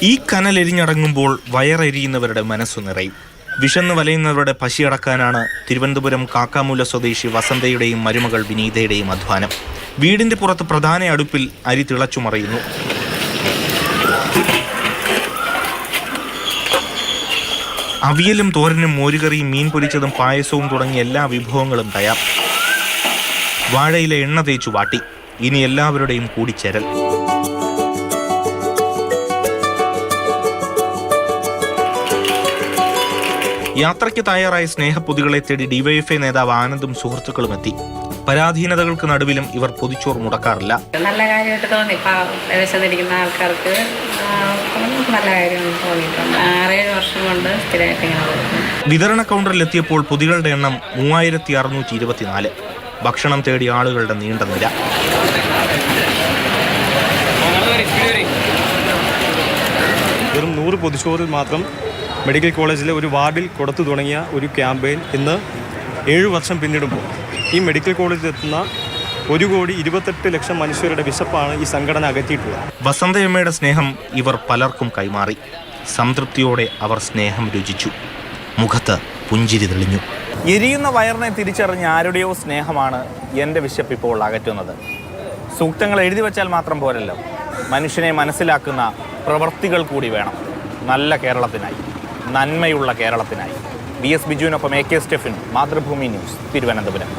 ഈ കനലെരിഞ്ഞടങ്ങുമ്പോൾ വയറെരിയുന്നവരുടെ മനസ്സു നിറയും. വിശന്നു വലയുന്നവരുടെ പശിയടക്കാനാണ് തിരുവനന്തപുരം കാക്കാമൂല സ്വദേശി വസന്തയുടെയും മരുമകൾ വിനീതയുടെയും അധ്വാനം. വീടിന്റെ പുറത്ത് പ്രധാന അടുപ്പിൽ അരി തിളച്ചു മറിയുന്നു. അവിയലും തോരനും മോരുകറിയും മീൻ പൊരിച്ചതും പായസവും തുടങ്ങിയ എല്ലാ വിഭവങ്ങളും തയ്യാർ. വാഴയിലെ എണ്ണ തേച്ചു വാട്ടി. ഇനി എല്ലാവരുടെയും കൂടിച്ചേരൽ. യാത്രയ്ക്ക് തയ്യാറായ സ്നേഹപ്പൊതികളെ തേടി ഡിവൈഎഫ്ഐ നേതാവ് ആനന്ദും സുഹൃത്തുക്കളും എത്തി. പരാധീനതകൾക്ക് നടുവിലും ഇവർ പൊതിച്ചോർ മുടക്കാറില്ല. നല്ല കാര്യമായിട്ട് തോന്നി. വിശന്നിരിക്കുന്ന ആൾക്കാർക്ക് നല്ല കാര്യം തോന്നിയിട്ടുണ്ട്. 6-7 വർഷം കൊണ്ട് സ്ഥിരമായിട്ട് ഇങ്ങനെ കൊടുക്കും. വിതരണ കൗണ്ടറിൽ എത്തിയപ്പോൾ പൊതികളുടെ എണ്ണം 3624. ഭക്ഷണം തേടി ആളുകളുടെ നീണ്ട നിര. വെറും 100 പൊതിച്ചോറിൽ മാത്രം മെഡിക്കൽ കോളേജിലെ ഒരു വാർഡിൽ കൊടുത്തു തുടങ്ങിയ ഒരു ക്യാമ്പയിൻ ഇന്ന് 7 വർഷം പിന്നിടുമ്പോൾ ഈ മെഡിക്കൽ കോളേജിൽ എത്തുന്ന 1,28,00,000 മനുഷ്യരുടെ വിശപ്പാണ് ഈ സംഘടന അകറ്റിയിട്ടുള്ളത്. വസന്തയമ്മയുടെ സ്നേഹം ഇവർ പലർക്കും കൈമാറി. സംതൃപ്തിയോടെ അവർ സ്നേഹം രുചിച്ചു. മുഖത്ത് പുഞ്ചിരി തെളിഞ്ഞു. എരിയുന്ന വയറിനെ തിരിച്ചറിഞ്ഞ ആരുടെയോ സ്നേഹമാണ് എൻ്റെ വിശപ്പ് ഇപ്പോൾ അകറ്റുന്നത്. സൂക്തങ്ങൾ എഴുതി വച്ചാൽ മാത്രം പോരല്ലോ, മനുഷ്യനെ മനസ്സിലാക്കുന്ന പ്രവൃത്തികൾ കൂടി വേണം. നല്ല കേരളത്തിനായി, നന്മയുള്ള കേരളത്തിനായി. VS ബിജുവിനൊപ്പം AK Stephin, Mathrubhumi news, Thiruvananthapuram.